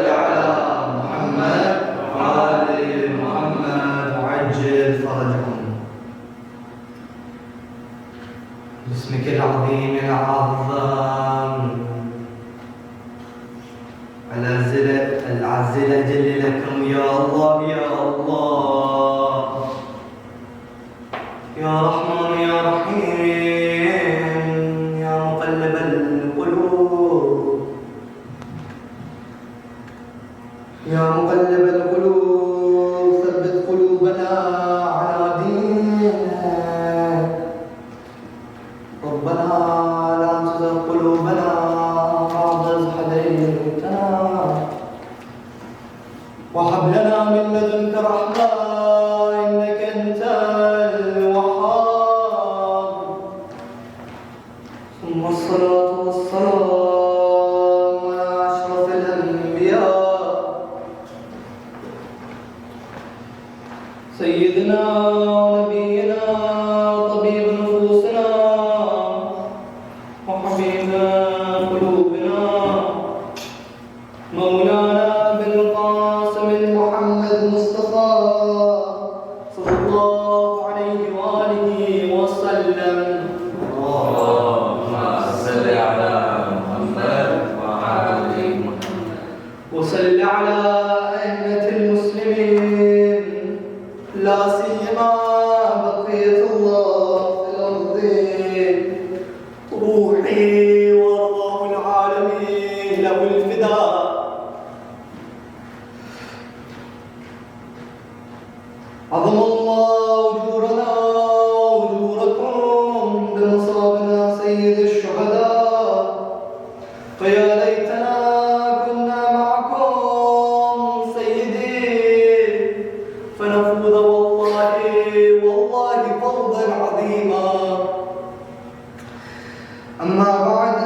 صل على محمد وآل محمد وعجل فرجهم. باسمك العظيم العظام الأعز الأجل لكم يا الله يا الله يا رحمن يا رحيم يا مقلب القلوب يا مقلب القلوب ثبت قلوبنا على دينك ربنا لا تزغ قلوبنا بعد إذ هديتنا وهب لنا من لدنك رحمة إنك أنت الوهاب ثم الصلاة والسلام على أشرف الأنبياء سيدنا ونبينا طبيب نفوسنا وحبيب قلوبنا مولانا بالقاسم محمد مصطفى صلى الله عليه وآله وسلم. اللهم صل على محمد وعلى محمد وصل على أئمة المسلمين لا سيما بقية الله في الأرض روحي وأرواح العالمين له الفداء. عظم الله أجورنا وأجوركم بمصابنا سيد الشهداء فيا ليتنا كنا معكم سيدي فنفوز والله فوزا عظيما. أما بعد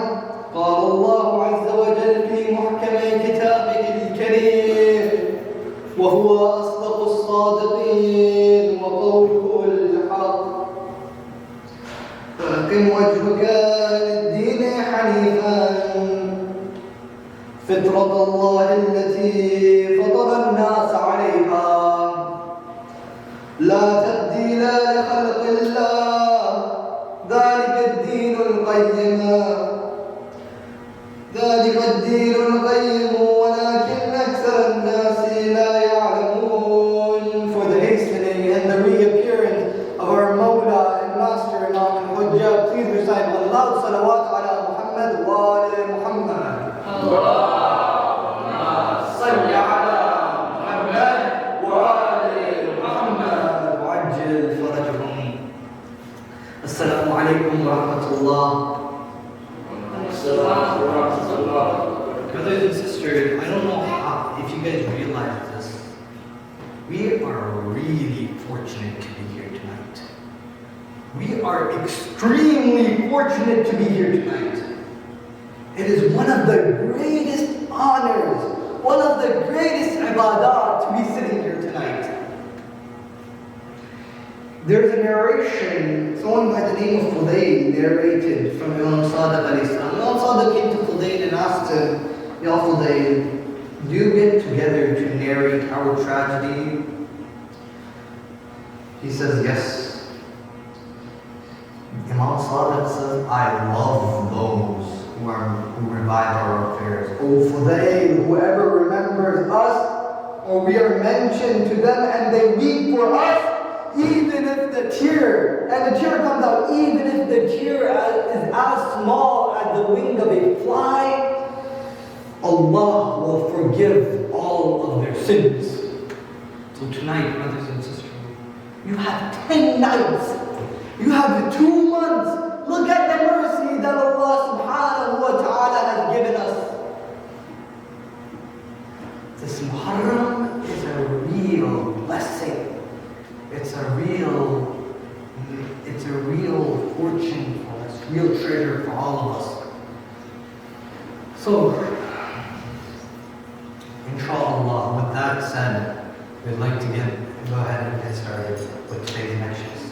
قال الله عز وجل في محكم كتابه الكريم وهو أصدق الصادقين وقوله الحق فأقم وجهك للدين حنيفا فطرة الله التي فطر الناس عليها لا تبديل لخلق الله ذلك الدين القيم ولكن أكثر الناس لا يعلمون. For the hastening and the reappearance of our Mawla and Master Imam al-Hujjah, please recite one loud salawat ala Muhammad wa ala Muhammad. Allahumma salli ala Muhammad wa ala Muhammad wa ajil farajahum. Assalamu alaikum wa rahmatullah. Brothers and sisters, I don't know if you guys realize this. We are really fortunate to be here tonight. We are extremely fortunate to be here tonight. It is one of the greatest honors, one of the greatest ibadah to be sitting here tonight. There's a narration, someone by the name of Fudayl narrated from Imam Sadiq alayhi salam. Imam Sadiq came to Fudayl and asked him, Ya Fudayl, do you get together to narrate our tragedy? He says, yes. Imam Sadiq says, I love those who revive our affairs. Oh Fudayl, whoever remembers us, or we are mentioned to them and they weep for us, even if the tear comes out, even if the tear is as small as the wing of a fly, Allah will forgive all of their sins. So tonight, brothers and sisters, you have 10 nights, you have 2 months. Look at the mercy that Allah subhanahu wa ta'ala has given us. This Muharram is a real blessing. It's a real fortune for us, real treasure for all of us. So, inshallah, with that said, we'd like to go ahead and get started with today's lectures.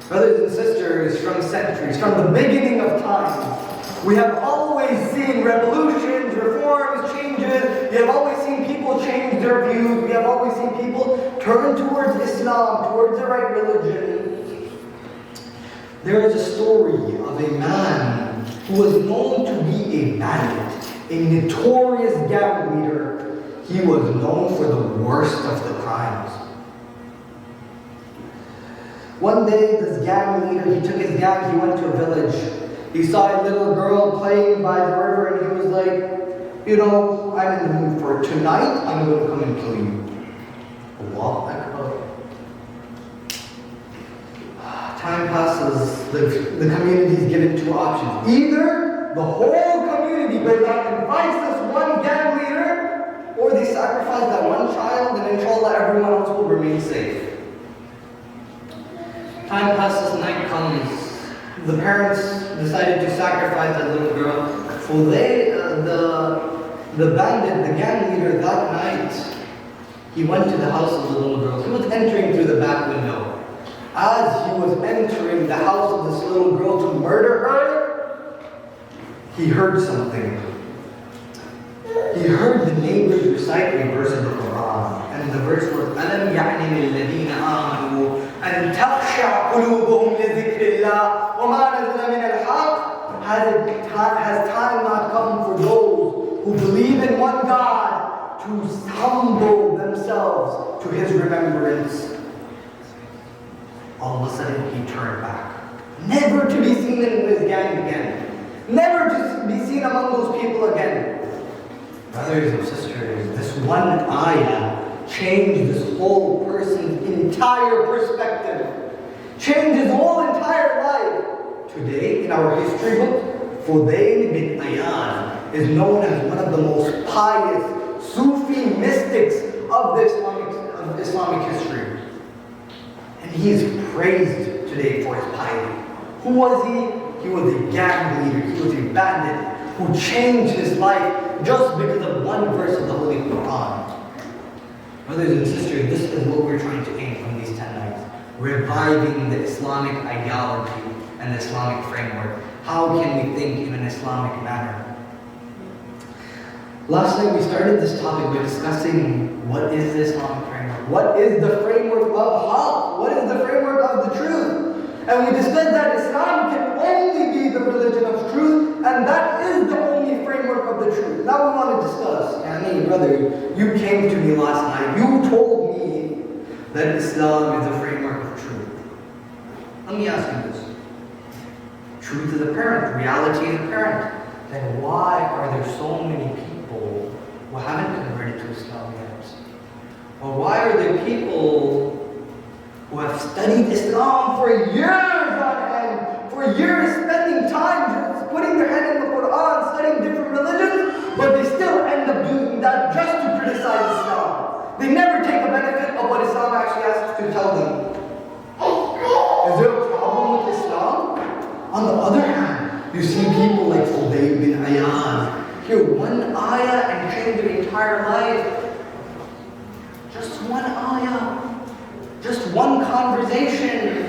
Brothers and sisters, from centuries, from the beginning of time, we have always seen revolutions, reforms, changes, youth, we have always seen people turn towards Islam, towards the right religion. There is a story of a man who was known to be a bandit, a notorious gang leader. He was known for the worst of the crimes. One day, this gang leader, he took his gang, he went to a village. He saw a little girl playing by the river and he was like, you know, I'm in the mood for it. Tonight, I'm going to come and kill you. Allahu Akbar. Time passes, the community is given two options. Either the whole community goes out and fights this one gang leader, or they sacrifice that one child and inshallah everyone else will remain safe. Time passes, night comes. The parents decided to sacrifice that little girl. So the bandit, the gang leader that night, he went to the house of the little girl. He was entering through the back window. As he was entering the house of this little girl to murder her, he heard something. He heard the neighbors recite a verse of the Quran. And the verse was, أَلَمْ يَعْنِ لِلَّذِينَ آمَنُوا أَن تَخْشَعَ قُلُوبُهُمْ لِذِكْرِ اللَّهِ وَمَا نَزَلَ مِنَ الْحَقِّ. Has time not come for those who believe in one God to humble themselves to His remembrance? All of a sudden he turned back. Never to be seen in his gang again. Never to be seen among those people again. Brothers and sisters, this one ayah changed this whole person's entire perspective. Changed his whole entire life. Today, in our history book, Fudail bin Ayyan is known as one of the most pious Sufi mystics of the Islamic history. And he is praised today for his piety. Who was he? He was a gang leader. He was a bandit who changed his life just because of one verse of the Holy Quran. Brothers and sisters, this is what we're trying to aim from these 10 nights. Reviving the Islamic ideology and the Islamic framework. How can we think in an Islamic manner? Last night we started this topic by discussing what is the Islamic framework? What is the framework of haqq? What is the framework of the truth? And we discussed that Islam can only be the religion of truth, and that is the only framework of the truth. Now we want to discuss, Yani, brother, you came to me last night, you told me that Islam is the framework of truth. Let me ask you this. Truth is apparent, reality is apparent. Then why are there so many people who haven't converted to Islam yet? Or why are there people who have studied Islam for years on end, for years spending time just putting their head in the Quran, studying different religions, but they still end up doing that just to criticize Islam. They never take the benefit of what Islam actually has to tell them. Is there a problem with Islam? On the other hand, you see people like Fudail bin Ayyan hear one ayah and change their entire life. Just one ayah. Just one conversation,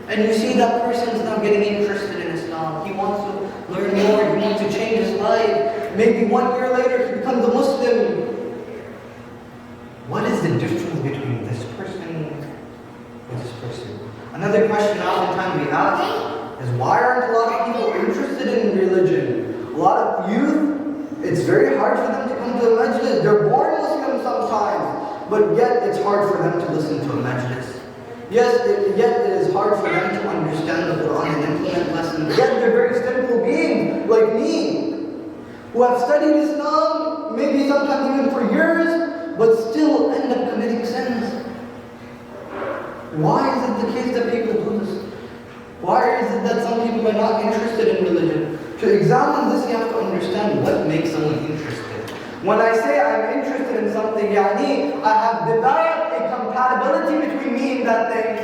and you see that person is now getting interested in Islam. He wants to learn more, he wants to change his life. Maybe 1 year later he becomes a Muslim. What is the difference between this person and this person? Another question oftentimes we ask is why aren't a lot of people interested in religion? A lot of youth, it's very hard for them to come to a majlis. They're born Muslim sometimes. But yet it's hard for them to listen to a majlis. Yet it is hard for them to understand the Quran and implement lessons. Yet they're very simple beings like me, who have studied Islam, maybe sometimes even for years, but still end up committing sins. Why is it the case that people do this? Why is it that some people are not interested in religion? To examine this, you have to understand what makes someone interested. When I say I'm interested in something, yani, I have developed a compatibility between me and that thing.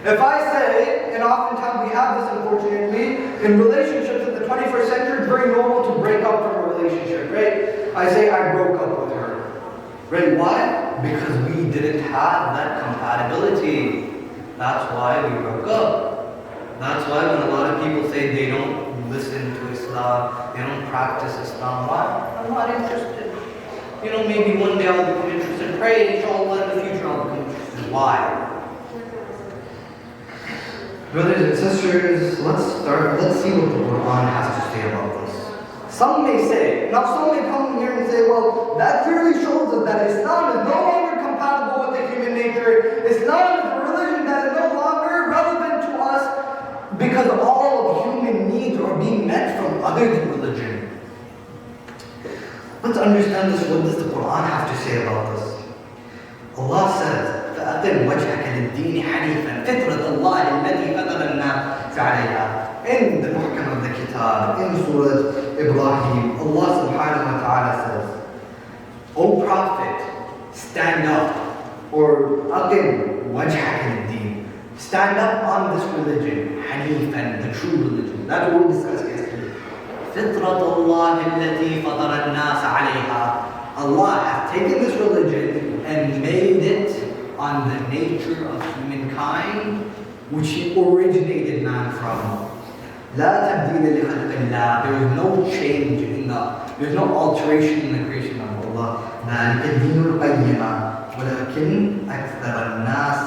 If I say, and oftentimes we have this unfortunately, in relationships in the 21st century, it's very normal to break up from a relationship, right? I say I broke up with her. Right? Why? Because we didn't have that compatibility. That's why we broke up. That's why when a lot of people say they don't listen to Islam, they don't practice Islam, why? I'm not interested. maybe one day I'll become interested. Pray, inshallah, in the future I'll become interested. Why? Brothers and sisters, let's see what the Quran has to say about this. Some may come here and say, well, that clearly shows us that Islam is no longer compatible with the human nature. Islam is a religion that is no longer relevant to us because all of human needs are being met from other than religion. Let's understand this. What does the Quran have to say about this? Allah says, فَأَقِمْ وَجْهَكَ لِلدِّينِ حَنِيفًا فِطْرَةَ اللَّهِ الَّتِي فَطَرَ النَّاسَ عَلَيْهَا. In the Muharram of the Kitab, in Surah Ibrahim, Allah subhanahu wa ta'ala says, O Prophet, stand up, or أَقِمْ وَجْهَكَ لِلدِّينِ. Stand up on this religion, Hanifan, the true religion. That's what we discussed yesterday. فِطْرَةَ اللَّهِ الَّتِي فَطَرَ النَّاسَ عَلَيْهَا. Allah has taken this religion and made it on the nature of humankind, which He originated man from. لا تبديل لخلق الله. There is no change there's no alteration in the creation of Allah. ذلك الدين القيم ولكن أكثر الناس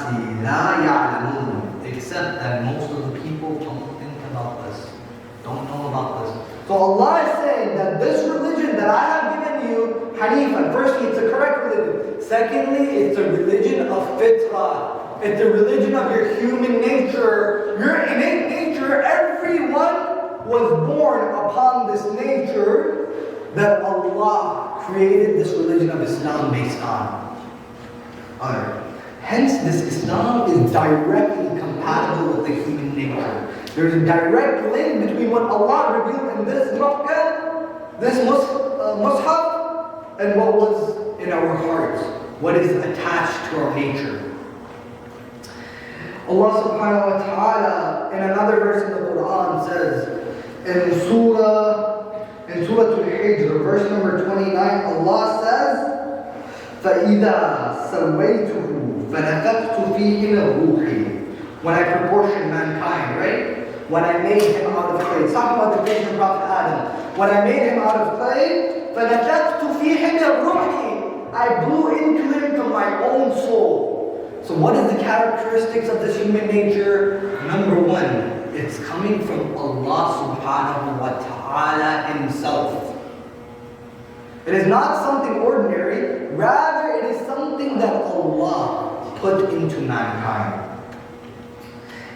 لا يعلمون. Except that most of the people don't think about this, don't know about this. So Allah is saying that this religion that I have given you, Hanifan, firstly, it's a correct religion. Secondly, it's a religion of Fitrah. It's a religion of your human nature, your innate nature. Everyone was born upon this nature that Allah created this religion of Islam based on. Alright. Hence, this Islam is directly compatible with the human nature. There's a direct link between what Allah revealed in this muhkam, this mushaf, and what was in our hearts, what is attached to our nature. Allah subhanahu wa ta'ala in another verse in the Quran says, in Surah Al-Hijr, verse number 29, Allah says, فَإِذَا سَوَّيْتُهُ فَنَفَخْتُ فِيهِ مِنْ رُوحِي. When I proportion mankind, right? When I made him out of clay. It's talking about the creation of Prophet Adam. When I made him out of clay, فَنَفَخْتُ فِيهِ مِنْ رُوحِي. I blew into him from my own soul. So what is the characteristics of this human nature? Number one, it's coming from Allah subhanahu wa ta'ala Himself. It is not something ordinary, rather it is something that Allah put into mankind.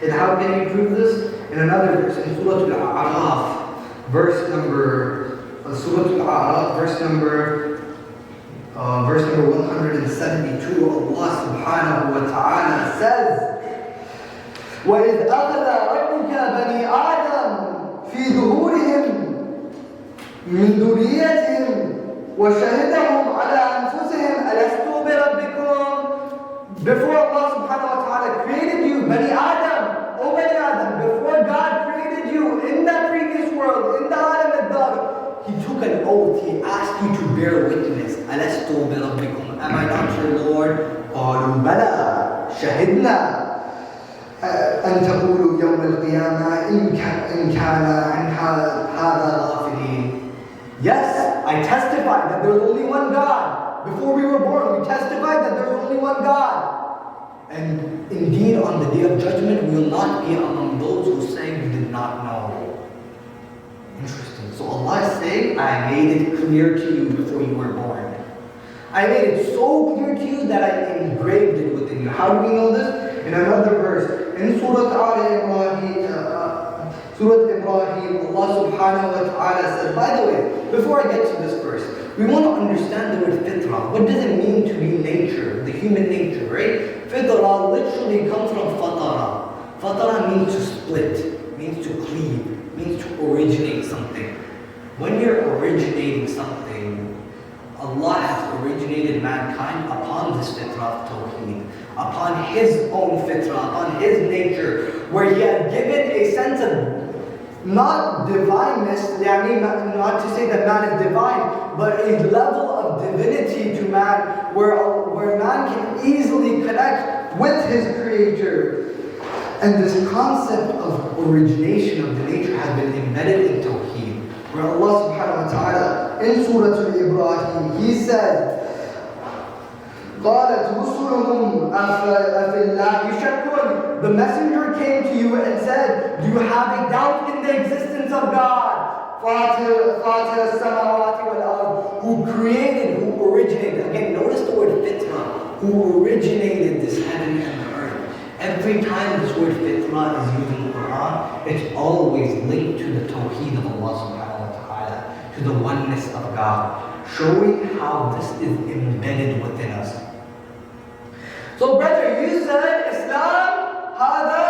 And how can we prove this? In another verse, in Surah Al-A'raf, verse number 172, Allah subhanahu wa ta'ala says, وَإِذْ أَخَذَ رَبُّكَ بَنِي آدَمَ فِي ظُهُورِهِمْ مِنْ ذُرِّيَّتِهِمْ وَشَهِدَهُمْ عَلَى أَنفُسِهِمْ أَلَسْتُ بِرَبِّكُمْ. Before Allah subhanahu wa ta'ala created you, Bani Adam, O Bani Adam, before God created you in that previous world, in the Alam al-Dar, He took an oath, He asked you to bear witness. أَلَسْتُ بِرَبِّكُمْ. Am I not your Lord? قَالُوا بَلَى شَهِدْنَا أَن تَقُولُوا يَوْمَ الْقِيَامَةِ إِنْ كَانَ عَنْ هَذَا غَافِلِينَ. Yes, I testify that there is only one God. Before we were born, we testified that there is only one God. And indeed, on the day of judgment, we will not be among those who say we did not know. Interesting. So Allah is saying, I made it clear to you before you were born. I made it so clear to you that I engraved it within you. How do we know this? In another verse, in Surah Ibrahim, Allah subhanahu wa ta'ala says, by the way, before I get to this verse, we want to understand the word fitrah. What does it mean to be nature, the human nature, right? Fitrah literally comes from fatara. Fatara means to split, means to cleave, means to originate something. When you're originating something, Allah has originated mankind upon this fitrah of tawheed, upon His own fitrah, upon His nature, where He has given a sense of not divineness, not to say that man is divine, but a level of divinity to man, where man can easily connect with his Creator. And this concept of origination of the nature has been embedded in Tawheed, where Allah subhanahu wa ta'ala in Surah Al-Ibrahim, he said, قالت رسلهم أفي الله يشكون. The messenger came to you and said, do you have a doubt in the existence of God? فاطر السماوات والأرض, who created, who originated. Again, notice the word Fitrah, who originated this heaven and the earth. Every time this word Fitrah is used in the Quran, it's always linked to the Tawheed of Allah subhanahu wa ta'ala, to the oneness of God, showing how this is embedded within us. So brother, you said Islam, هذا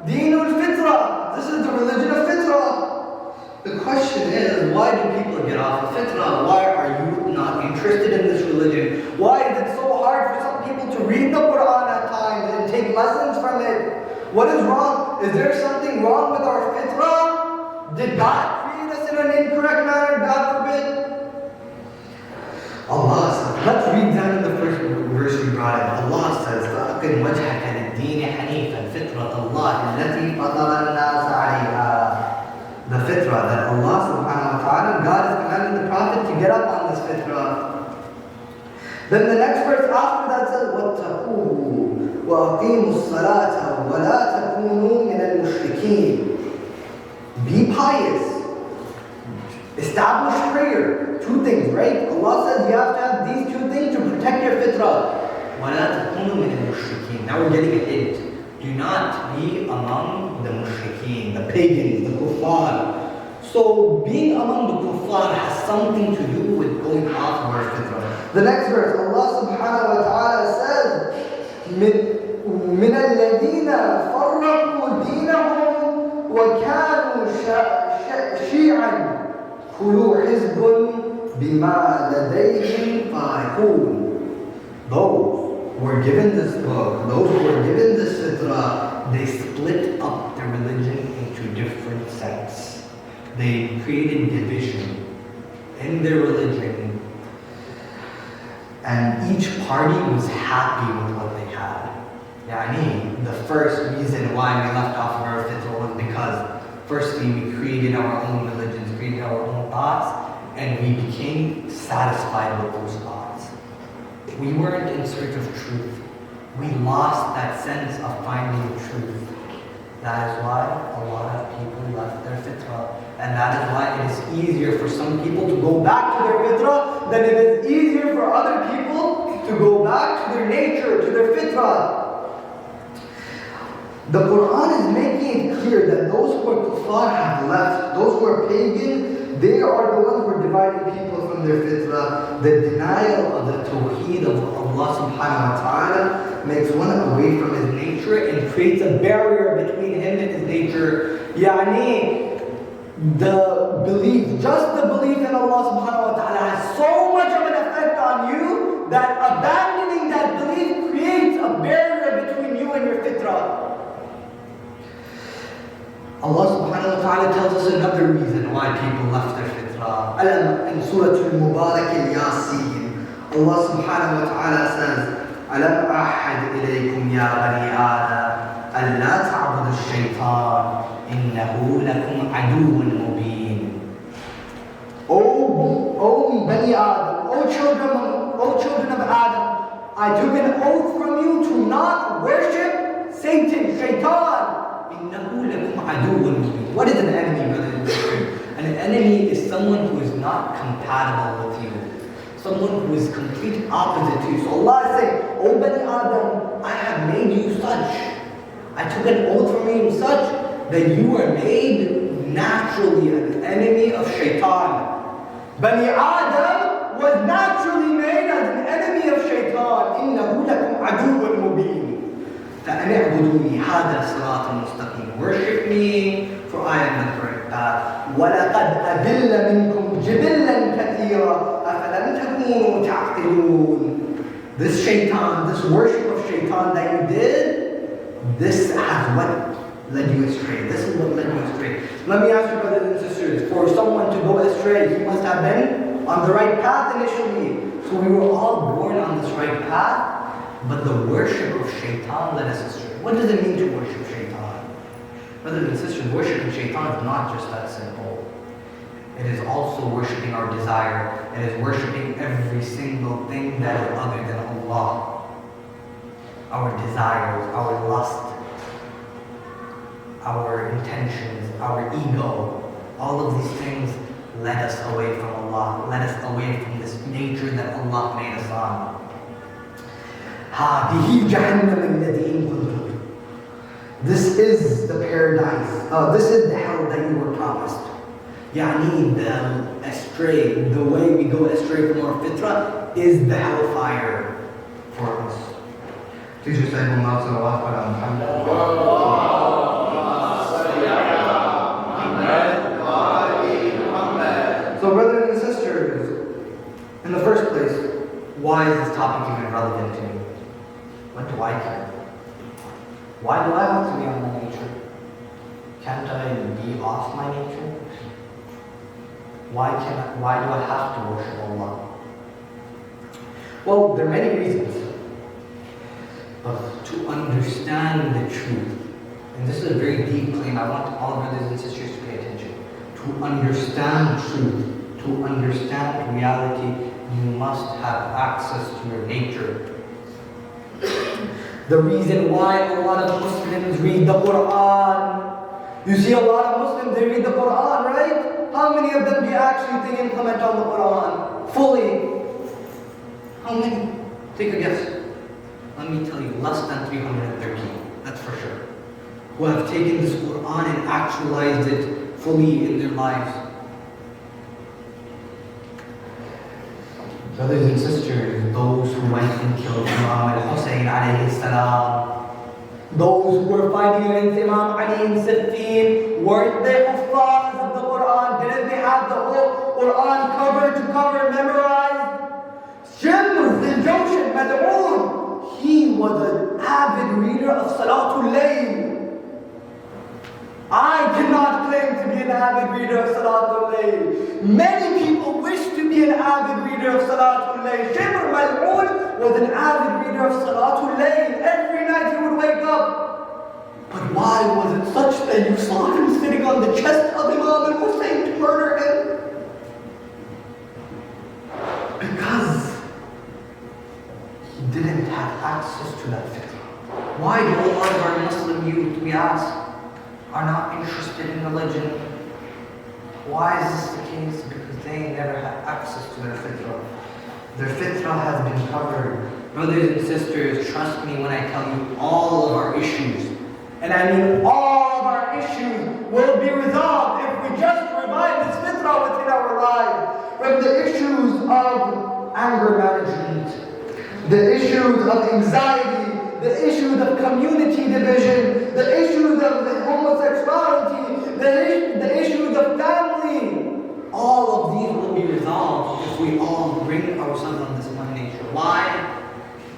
دين الفطرة. This is the religion of Fitrah. The question is, why do people get off of Fitrah? Why are you not interested in this religion? Why is it so hard for some people to read the Quran at times and take lessons from it? What is wrong? Is there something wrong with our Fitrah? Did God create us in an incorrect manner? God forbid. Allah says, let's read down in the first verse we brought in. Allah says, فَأَقِمْ وَجْهَكَ لِلدِّينِ حَنِيفًا فِطْرَةَ اللَّهِ الَّتِي فَطَرَ النَّاسَ عَلَيْهَا. The fitrah that Allah subhanahu wa ta'ala, God is commanding the Prophet to get up on this fitrah. Then the next verse after that says, وَاتَّقُوهُ وَأَقِيمُوا الصَّلَاةَ وَلَا تَكُونُوا مِنَ الْمُشْرِكِينَ. Be pious. Establish prayer. Two things, right? Allah says you have to have these two things to protect your fitrah. وَلَا تَكُونُوا مِنَ الْمُشْرِكِينَ. Now we're getting a hint. Do not be among the mushrikeen, the pagans, the kuffar. So being among the kuffar has something to do with going off of our fitrah. The next verse, Allah subhanahu wa ta'ala says, مِنَ الَّذِينَ فَرَّقُوا دِينَهُمْ وَكَانُوا شِيعًا كُلُوا حِزْبٌ بِمَا لَدَيْهِمْ فَارِحُونَ. Those who were given this book, those who were given this fitrah, they split up their religion into different sects. They created division in their religion, and each party was happy with what they had. The first reason why we left off of our fitrah was because firstly we created our own religions, created our own thoughts, and we became satisfied with those thoughts. We weren't in search of truth. We lost that sense of finding truth. That is why a lot of people left their fitrah. And that is why it is easier for some people to go back to their fitrah than it is easier for other people to go back to their nature, to their fitrah. The Quran is making it clear that those who are kuffar have left, those who are pagan, they are the ones who are dividing people from their fitrah. The denial of the tawheed of Allah subhanahu wa ta'ala makes one away from his nature and creates a barrier between him and his nature. The belief, just the belief in Allah subhanahu wa ta'ala has so much of an effect on you that abandoning that belief creates a barrier between you and your fitrah. Allah subhanahu wa ta'ala tells us another reason why people left their fitrah. In Surah Al-Mubarak al-Yasin, Allah subhanahu wa ta'ala says, أَلَمْ أَحَدْ إِلَيْكُمْ يَا بَنِي آدَمَ أَلَّا تَعْبُدُوا الشَّيْطَانَ إِنَّهُ لَكُمْ عَدُوٌّ مُبِينٌ. O Bani Adam, O children of Adam, I took an oath from you to not worship Satan, Shaitan. What is an enemy, brother and sister? An enemy is someone who is not compatible with you. Someone who is complete opposite to you. So Allah is saying, O Bani Adam, I have made you such. I took an oath from you such that you are made naturally an enemy of Shaitan. Bani Adam was naturally made as an enemy of Shaitan. إِنَّهُ لَكُمْ عَدُوٌّ مُبِينٌ. فَأَنِ اعْبُدُونِي هَذَا صِرَاطٌ مُسْتَقِيمٌ. Worship me, for I am the correct path. وَلَقَدْ أَدِلَّ مِنْكُمْ جِبِلًّا كَثِيرًا أَفَلَمْ تَكُونُوا تَعْقِلُونَ. This Shaitan, this worship of Shaitan that you did, this has what led you astray. This is what led you astray. Let me ask you, brothers and sisters, for someone to go astray, he must have been on the right path initially. So we were all born on this right path. But the worship of Shaitan led us astray. What does it mean to worship Shaitan? Brothers and sisters, worshiping Shaitan is not just that simple. It is also worshipping our desire. It is worshipping every single thing that is other than Allah. Our desires, our lust, our intentions, our ego, all of these things led us away from Allah, led us away from this nature that Allah made us on. هَذِهِ جَهَنَّمَ الَّذِي كُنتُمْ. This is the paradise, this is the hell that you were promised. Yani, the way we go astray from our fitrah is the hellfire for us. Please recite Muhammad sallallahu alaihi wasallam. So brothers and sisters, in the first place, why is this topic even relevant to me? What do I care? Why do I have to be on my nature? Can't I be off my nature? Why do I have to worship Allah? Well, there are many reasons. But to understand the truth, and this is a very deep claim, I want all brothers and sisters to pay attention. To understand truth, to understand reality, you must have access to your nature. The reason why a lot of Muslims read the Quran, you see a lot of Muslims, they read the Quran, right? How many of them do you actually think implement on the Quran fully? How many? Take a guess. Let me tell you, less than 313, that's for sure. Who have taken this Quran and actualized it fully in their lives. Brothers and sisters, those who went and killed Imam al-Hussein alayhi salam, those who were fighting against Imam Ali in Siffin, weren't they huffaz of the Quran? Didn't they have the whole Quran cover to cover memorized? Shimr, the Joshan, Mad'un, he was an avid reader of Salatul Layl. I cannot claim to be an avid reader of Salatul Layl. Many people wish to be an avid reader of Salatul Layl. Shimr Mal'un was an avid reader of Salatul Layl. Every night he would wake up. But why was it such that you saw him sitting on the chest of Imam al-Hussein to murder him? Because he didn't have access to that fitrah. Why do a lot of our Muslim youth, we ask, are not interested in religion? Why is this the case? Because they never had access to their fitrah. Their fitrah has been covered. Brothers and sisters, trust me when I tell you all of our issues, and I mean all of our issues, will be resolved if we just revive this fitrah within our lives. From the issues of anger management, the issues of anxiety, the issues of community division, the issues of homosexuality, the issues of family. All of these will be resolved if we all bring ourselves on this one nature. Why?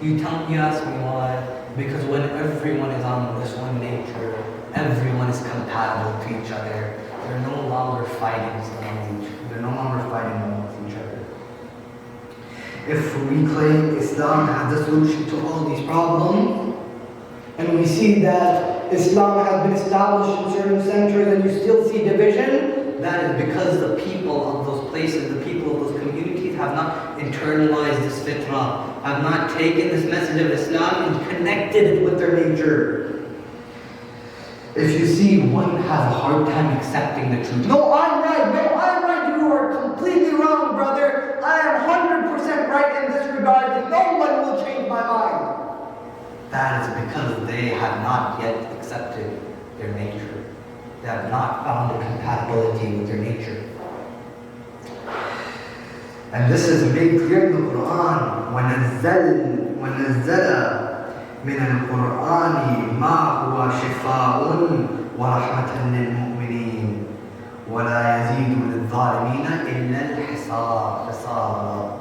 You ask me why. Because when everyone is on this one nature, everyone is compatible to each other. They're no longer fighting amongst each other. If we claim Islam has the solution to all these problems, and we see that Islam has been established in certain centers and you still see division, that is because the people of those places, the people of those communities have not internalized this fitrah, have not taken this message of Islam and connected it with their nature. If you see one has a hard time accepting the truth, no, I'm right, you are completely wrong, brother. I am 100% right in this regard, and no one will change my mind. That is because they have not yet accepted their nature. They have not found a compatibility with their nature. And this is made clear in the Quran. وَنَزَّلَ مِنَ الْقُرْآنِ مَا هُوَ شِفَاءٌ وَرَحْمَةً لِلْمُؤْمِنِينَ وَلَا يَزِيدُ لِلظَّالِمِينَ إِلَّا الْحِسَارَ.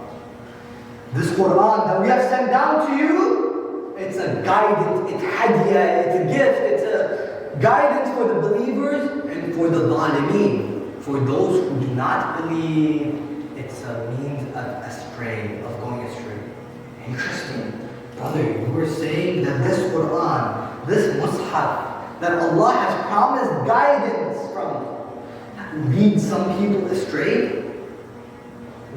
This Quran that we have sent down to you, it's a guidance, it's hadiyah, it's a gift, it's a guidance for the believers and for the zalimeen. For those who do not believe, it's a means of going astray. Interesting. Brother, you were saying that this Quran, this Mus'haf, that Allah has promised guidance from, lead some people astray?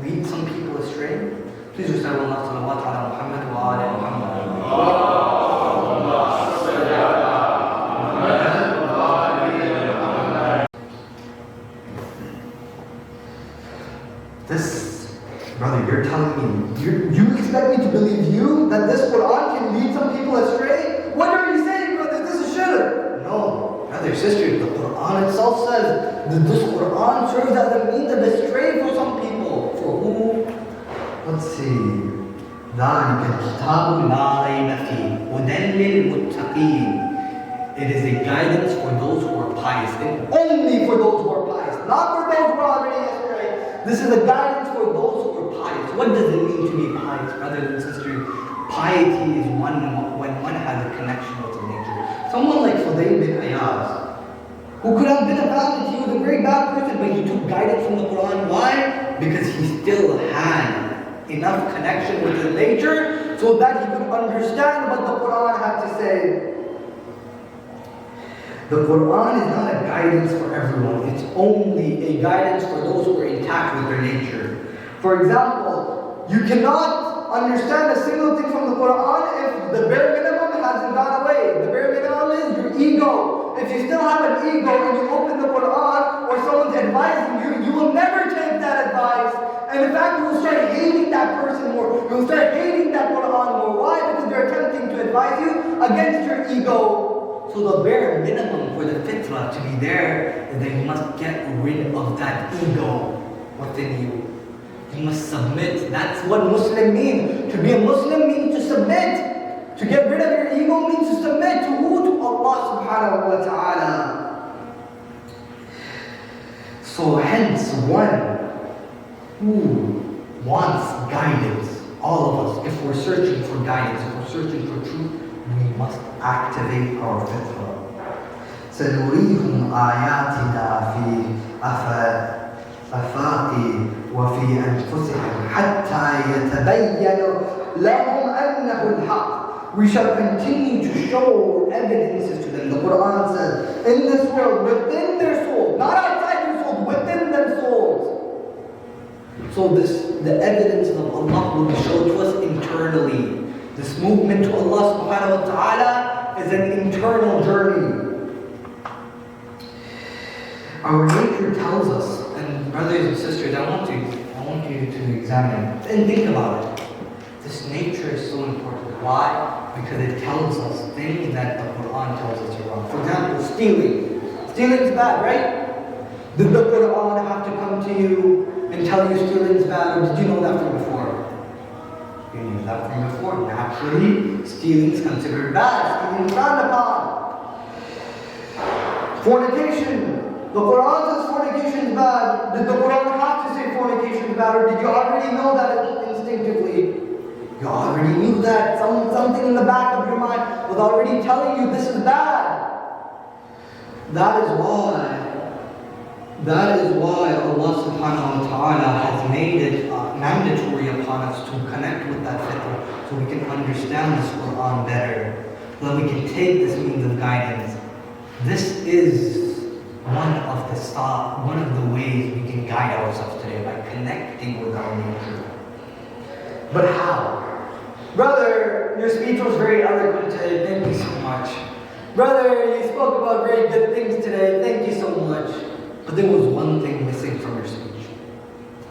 Lead some people astray? Please recite Allah salawat ala Muhammad wa ala Muhammad. This, brother, you're telling me, you expect me to believe you that this Quran can lead some people astray? What are you saying, brother? This is shirk. No, brother, sister, the Quran itself says that this Quran serves as a means of astray for some people. For who? Let's see. ذَلِكَ الْكِتَابُ لَا رَيْبَ فِيهِ هُدًى لِلْمُتَّقِينَ. It is a guidance for those who are pious. And only for those who are pious. Not for those who are already astray. This is a guidance for those who are pious. What does it mean to be pious, brothers and sisters? Piety is when one has a connection with nature. Someone like Fudayl bin Ayaz, who could have been a bad, he was a very bad person, but he took guidance from the Quran. Why? Because he still had enough connection with the nature so that he could understand what the Quran had to say. The Quran is not a guidance for everyone. It's only a guidance for those who are intact with their nature. For example, you cannot understand a single thing from the Quran if the bare minimum hasn't gone away. The bare minimum is your ego. If you still have an ego and you open the Quran or someone's advising you, you will never take that advice. And in fact, you will start hating that person more. You will start hating that Quran more. Why? Because they're attempting to advise you against your ego. So the bare minimum for the fitrah to be there is that you must get rid of that ego within you. You must submit. That's what Muslim means. To be a Muslim means to submit. To get rid of your ego means to submit to who? To Allah subhanahu wa ta'ala. So hence one who wants guidance, all of us, if we're searching for guidance, if we're searching for truth, we must activate our fitrah. سنريهم آياتنا في آفاق وفي أنفسهم حتى يتبين لهم أنه الحق. We shall continue to show evidences to them. The Quran says, in this world, within their souls, not outside their souls, within their souls. So the evidence of Allah will be shown to us internally. This movement to Allah subhanahu wa ta'ala is an internal journey. Our nature tells us, and brothers and sisters, I want you to examine and think about it. This nature is so important. Why? Because it tells us things that the Quran tells us are wrong. For example, stealing. Stealing is bad, right? Did the Quran have to come to you and tell you stealing is bad, or did you know that from before? You knew that from before. Naturally, stealing is considered bad. Stealing is frowned upon. Fornication. The Quran says fornication is bad. Did the Quran have to say fornication is bad, or did you already know that instinctively? You already knew that. Something in the back of your mind was already telling you this is bad. That is why Allah subhanahu wa ta'ala has made it mandatory upon us to connect with that fitrah so we can understand this Quran better, so that we can take this means of guidance. This is one of the ways we can guide ourselves today, by connecting with our nature. But how? Brother, your speech was very eloquent today. Thank you so much. Brother, you spoke about very good things today. Thank you so much. But there was one thing missing from your speech.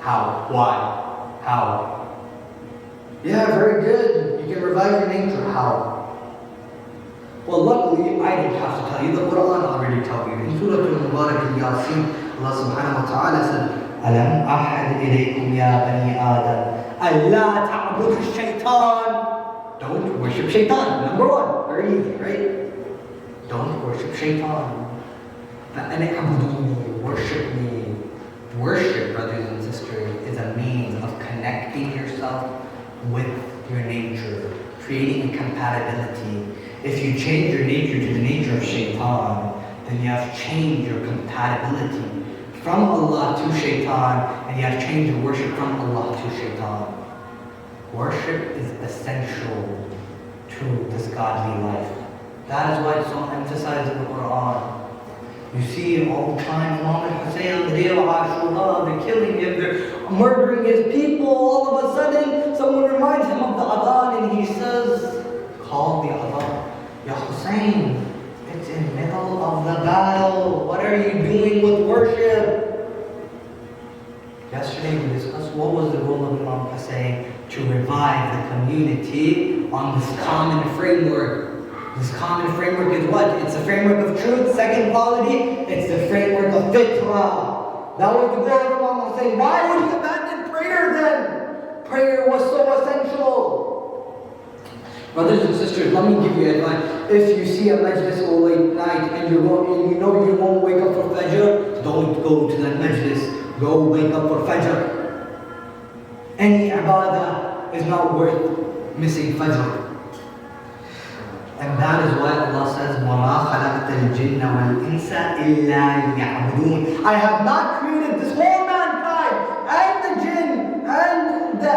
How? Why? How? Yeah, very good. You can revive your nature. How? Well, luckily, I didn't have to tell you. The Quran already told you. In Surah Al-Mubarak al-Yasin, Allah subhanahu wa ta'ala said, أَلَمْ أَحَدْ إِلَيْكُمْ يَا بَنِي آدَمَ أَلَّا تَعْبُدُوا الشَّيْطَانِ. Don't worship shaitan. Number one. Very easy, right? Don't worship shaitan. فَأَنِ اعْبُدُونِي. Worship me. Worship, brothers and sisters, is a means of connecting yourself with your nature, creating a compatibility. If you change your nature to the nature of shaitan, then you have changed your compatibility from Allah to shaitan, and you have changed your worship from Allah to shaitan. Worship is essential to this godly life. That is why it's so emphasized in the Quran. You see it all the time. Imam al-Hussein on the day of Ashura, they're killing him, they're murdering his people. All of a sudden, someone reminds him of the adhan and he says, call the adhan. Ya Hussein, it's in the middle of the battle. What are you doing with worship? Yesterday we discussed what was the role of Imam Hussein to revive the community on this common framework. This common framework is what? It's the framework of truth. Second quality, it's the framework of fitrah. That was the goal of Imam Hussein. Why would he abandon prayer then? Prayer was so essential. Brothers and sisters, let me give you advice. If you see a majlis or late night and you know you won't wake up for Fajr, don't go to that majlis. Go wake up for Fajr. Any ibadah is not worth missing Fajr. And that is why Allah says, وَمَا خَلَقْتَ الْجِنَّ وَالْإِنسَ إِلَّا لِيَعْبُدُونَ. I have not created this whole mankind and the jinn and the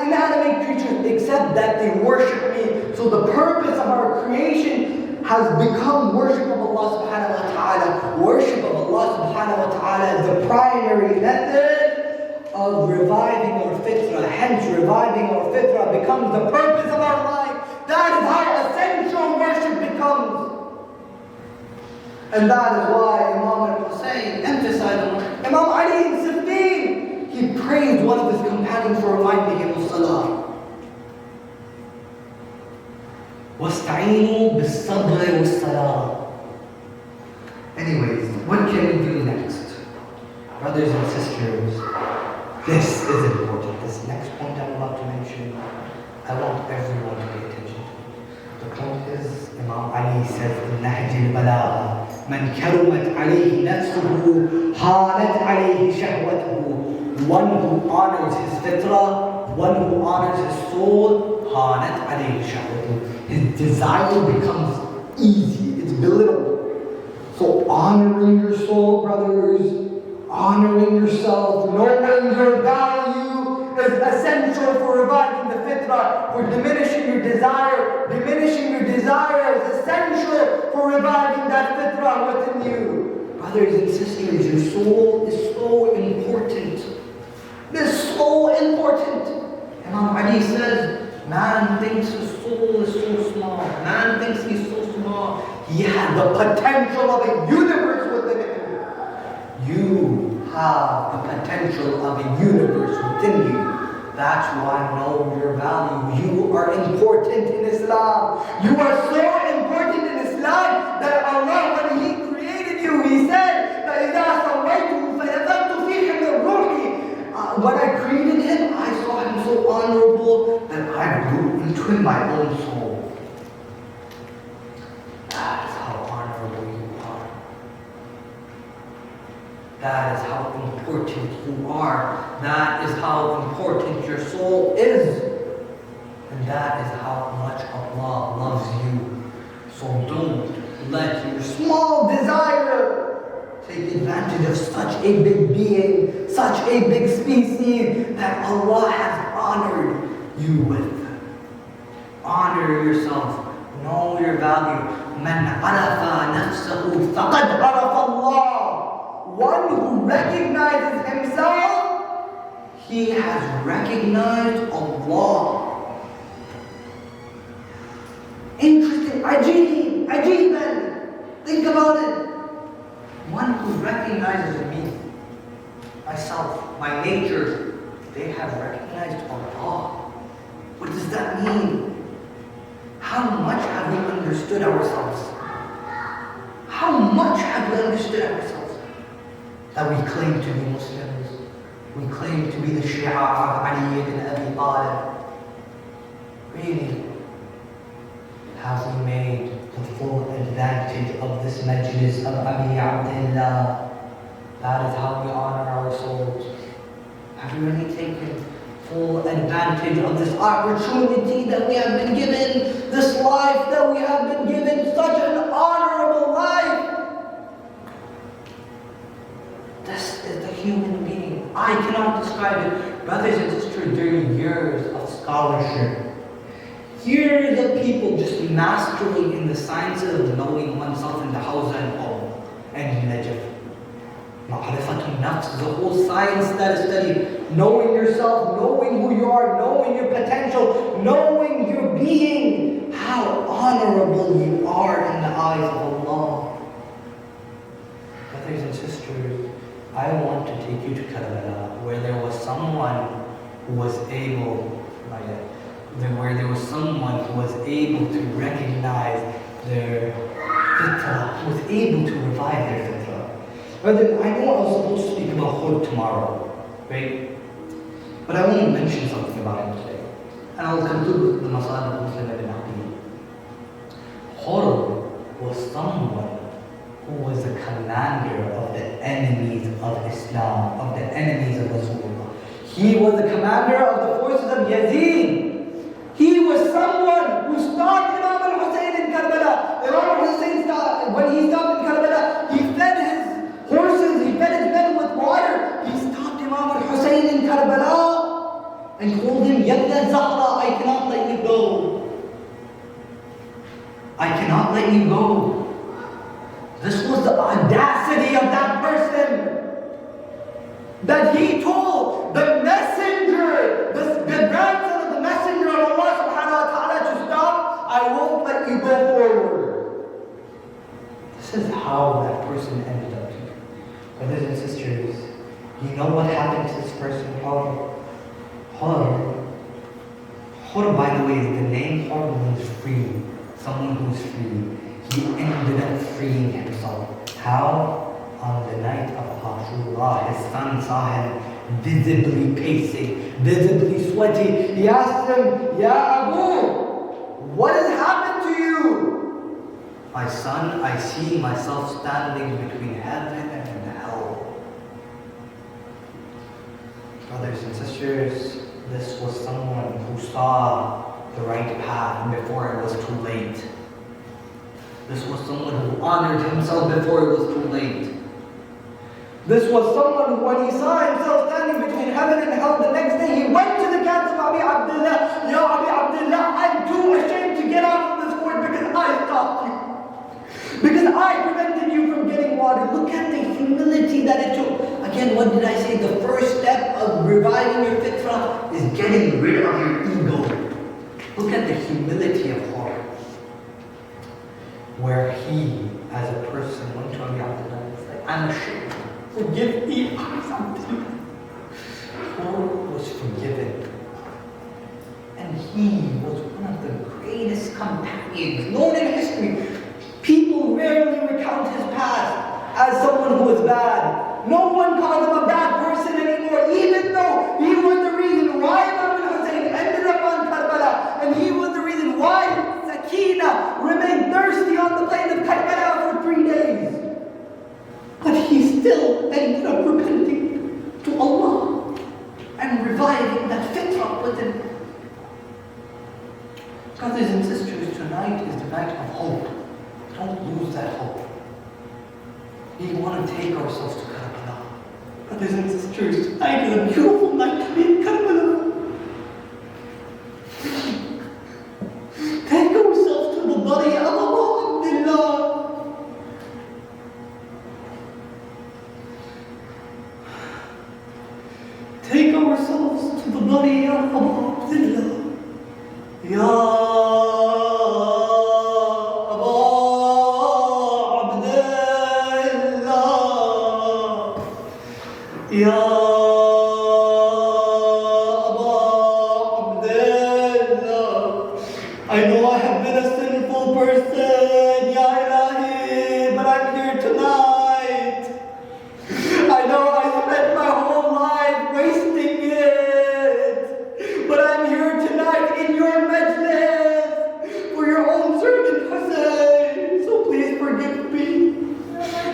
inanimate creatures except that they worship me. So the purpose of our creation has become worship of Allah subhanahu wa ta'ala. Worship of Allah subhanahu wa ta'ala is the primary method of reviving our fitrah. Hence, reviving our fitrah becomes the purpose of our life. That is how essential worship becomes. And that is why Imam al-Hussein emphasized Imam Ali in Siffin. He praised one of his companions for reminding him of Salah. وَاسْتَعِينُوا بِالصَّبْرِ وَالصَّلَاةِ. Anyways, what can we do next? Brothers and sisters, this is important. This next point I'm about to mention, I want everyone to pay attention to. The point is, Imam Ali says in Nahj al-Balagha, مَنْ كَرُمَتْ عَلَيْهِ نَفْسُهُ حَانَتْ عَلَيْهِ شَهْوَتُهُ. One who honors his fitrah, one who honors his soul, حَانَتْ عَلَيْهِ شَهْوَتُهُ. His desire becomes easy, it's belittled. So honoring your soul, brothers, honoring yourself, knowing your value is essential for reviving the fitrah, for diminishing your desire. Diminishing your desire is essential for reviving that fitrah within you. Brothers and sisters, your soul is so important. It's so important. Imam Ali says, man thinks his soul is so small. Man thinks he's so small. He has the potential of a universe within him. You have the potential of a universe within you. That's why know your value. You are important in Islam. You are so important in Islam that Allah, when He created you, He said, when I created him, I saw him so honorable that I grew into him my own soul. That is how honorable you are. That is how important you are. That is how important your soul is. And that is how much Allah loves you. So don't let your small desire take advantage of such a big being, such a big species that Allah has honored you with. Honor yourself. Know your value. مَنْ عَرَفَ نَفْسَهُ فَقَدْ عَرَفَ اللَّهِ. One who recognizes himself, he has recognized Allah. Interesting. Ajeeban. Think about it. One who recognizes me, myself, my nature, they have recognized Allah. What does that mean? How much have we understood ourselves? How much have we understood ourselves? That we claim to be Muslims. We claim to be the Shia of Ali ibn Abi Talib. Really? Have we made the full advantage of this Majlis of Abi Abdullah? That is how we honor our souls. Have we really taken full advantage of this opportunity that we have been given, this life that we have been given, such an honorable life? This is the human being. I cannot describe it. Brothers and sisters, during years of scholarship, years of people just mastering in the sciences of knowing oneself in the house and home, and Najaf. Ma'rifatun nafs, the whole science that is studied. Knowing yourself, knowing who you are, knowing your potential, knowing your being. How honorable you are in the eyes of Allah. Brothers and sisters, I want to take you to Karbala, where there was someone who was able, to recognize their fitrah, who was able to revive their fitrah. Brother, I know I was supposed to speak about Hurr tomorrow, right? But I want to mention something about him today. And I'll conclude with the Musibah of Muslim ibn Aqeel. Hurr was someone who was the commander of the enemies of Islam, of the enemies of Rasulullah. He was the commander of the forces of Yazid. He was someone who stopped Imam al-Hussein in Karbala. Imam al-Hussein when he stopped in Karbala, he fed his horses, he fed his men with water. He stopped Imam al-Hussein in Karbala and told him, Yabna Zahra, I cannot let you go. I cannot let you go. This was the audacity of that person. That he told the messenger, the grandson of the messenger of Allah subhanahu wa ta'ala to stop, I won't let you go forward. This is how that person ended up here. Brothers and sisters, you know what happened to this person? Hurr, by the way, the name Hurr means free. Someone who's free. He ended up freeing himself. How? On the night of Ashura, his son saw him visibly pacing, visibly sweaty. He asked him, Ya Abu, what has happened to you? My son, I see myself standing between heaven and hell. Brothers and sisters, this was someone who saw the right path before it was too late. This was someone who honored himself before it was too late. This was someone who, when he saw himself standing between heaven and hell, the next day he went to the camp of Abi Abdullah. Ya Abi Abdullah, I'm too ashamed to get out of this fort because I stopped you. Because I prevented you from getting water. Look at the humility that it took. Again, what did I say? The first step of reviving your fitrah is getting rid of your ego. Look at the humility of Hurr. Where he, as a person, went to Abi Abdullah and said, I'm ashamed. Forgive me, I'm something. Hurr was forgiven. And he was one of the greatest companions known in history. People rarely recount his past as someone who was bad. No one calls him a bad person anymore, even though he was the reason why Imam al-Hussein ended up on Karbala. And he was the reason why Sakina remained thirsty on the plain of Karbala for 3 days. But he still ended up repenting to Allah and reviving that fitrah within. Brothers and sisters, tonight is the night of hope. Don't lose that hope. We want to take ourselves to Karbala. Brothers and sisters, tonight is a beautiful night to be in Karbala. Take ourselves to the body of Abu Abdullah. Take ourselves to the body of Abu Abdullah. Ya I know I have been a sinful person, Ya Ilahi, but I'm here tonight. I know I spent my whole life wasting it, but I'm here tonight in your majlis for your own servant Hussein. So please forgive me.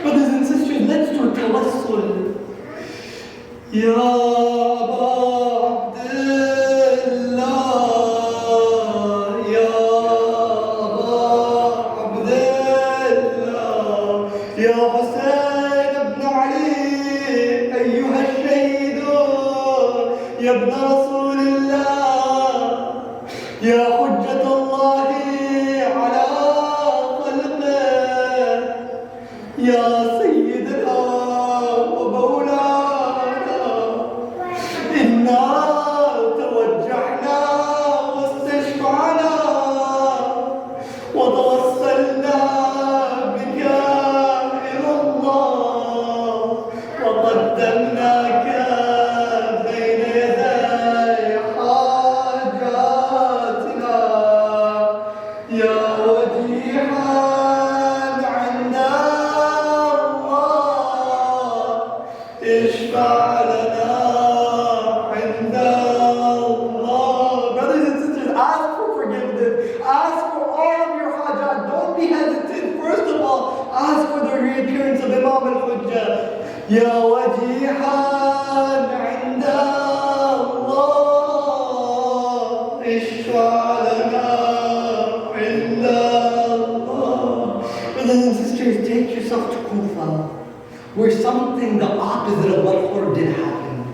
Brothers and sisters, let's do tawassul. Ya يا ابن رسول الله يا حجة الله على خلقه يا سيد يا وجيحا عند الله اشفع لنا عند الله. Brothers and sisters, take yourself to Kufa, where something the opposite of what Hurr did happen.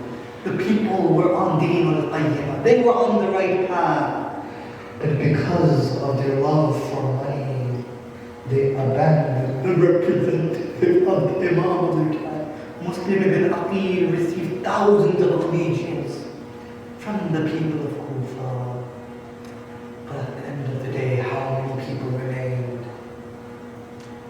The people were on deen al-qayyimah. They were on the right path. But because of their love for money, they abandoned the representative of the Imam of their time. Muslim ibn Aqeel received thousands of allegiance from the people of Kufa. But at the end of the day, how many people remained?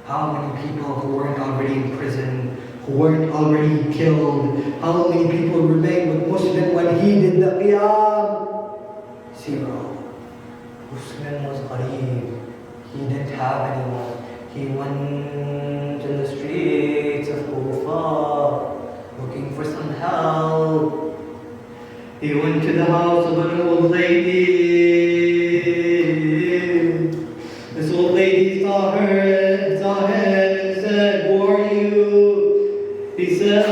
How many people who weren't already in prison, who weren't already killed? How many people remained with Muslim when he did the qiyam? Zero. Muslim was ghareeb. He didn't have anyone. He went in the streets of Kufa looking for some help. He went to the house of an old lady. This old lady saw him and said, "Who are you?" He said,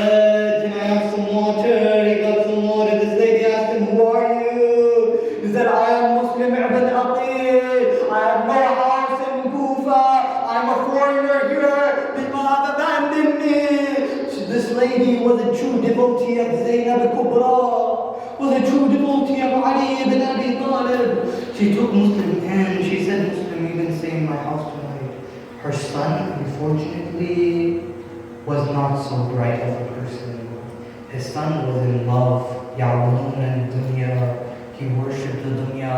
"Can I have some water?" He got some water. This lady asked him, "Who are you?" He said, "I am Muslim ibn Aqeel. I have no house in Kufa. I'm a foreigner here. People have abandoned me." This lady was a true devotee of Zainab Kubra, was a true devotee of Ali ibn Abi Talib. She took Muslim and she said, "Muslim, you can stay in my house tonight." Her son, unfortunately, was not so bright of a person. His son was in love. Ya'lamun al-dunya. He worshipped the dunya.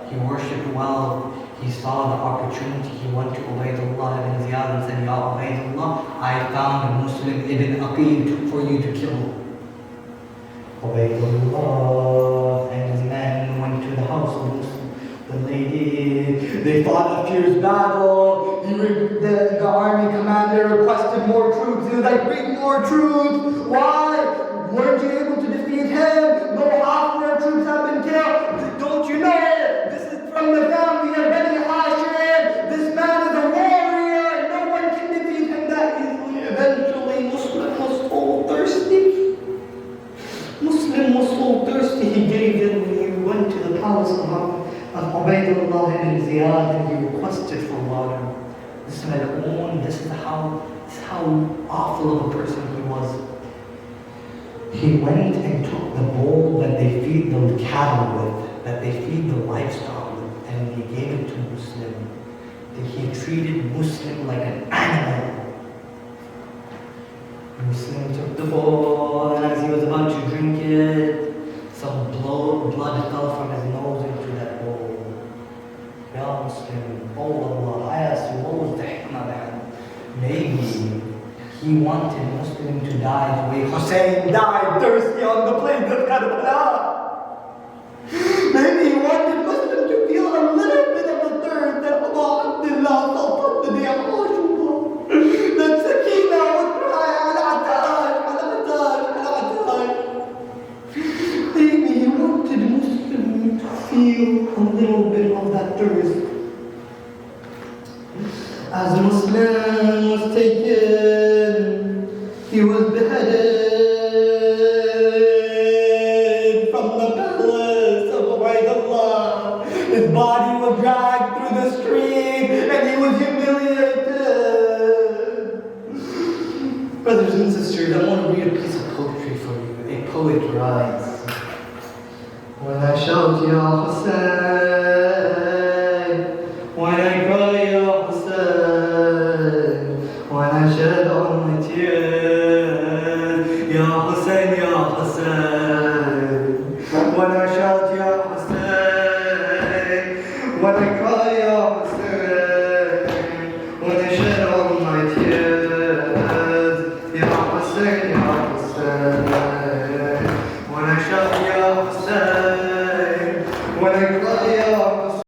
He worshipped wealth. He saw the opportunity. He went to Ubaydullah ibn Ziyad and said, "Ya Ubaydullah, I found a Muslim ibn Aqeel for you to kill." Ubaydullah and his men went to the house of the lady. They fought a fierce battle. The army commander requested more troops. He was like, "Bring more troops." Why? Weren't you able to defeat him? No, half of our troops have been killed. Don't you know? This is from the family of Bani Hashim. This man is a warrior. No one can defeat him that easily. Eventually, Muslim was so thirsty. Muslim was so thirsty, he gave them when he went to the palace of Ubaydullah ibn Ziyad and he requested for water. This is how awful of a person he was. He went and took the bowl that they feed the cattle with, that they feed the livestock with, and he gave it to Muslim. He treated Muslim like an animal. Muslim took the bowl, and as he was about to drink it, some blood fell from his nose into that bowl. Ya Muslim, oh Allah, I asked you, what was the hikmah behind? Maybe he wanted Muslim to die the way Hussein died thirsty on the plains of Karbala. Maybe he wanted Muslim to feel a little bit of the thirst that Abu Abdullah felt on the day of Ashura. That Sakina would cry, "Ala Atash, ala Atash, ala Atash." Maybe he wanted Muslim to feel a little bit of that thirst. As Muslim was taken, he was beheaded from the palace of Ubaydullah. His body was dragged through the street and he was humiliated. Brothers and sisters, I want to read a piece of poetry for you. A poet writes, "When I shout Ya Hussein, when I cry Ya Hussein, when I shed all my tears, Ya Hussein, Ya Hussein, when I shout Ya Hussein, when I cry Ya Hussein, when I shed all my tears, Ya Hussein, Ya Hussein, when I shout Ya Hussein, when I cry Ya Hussein,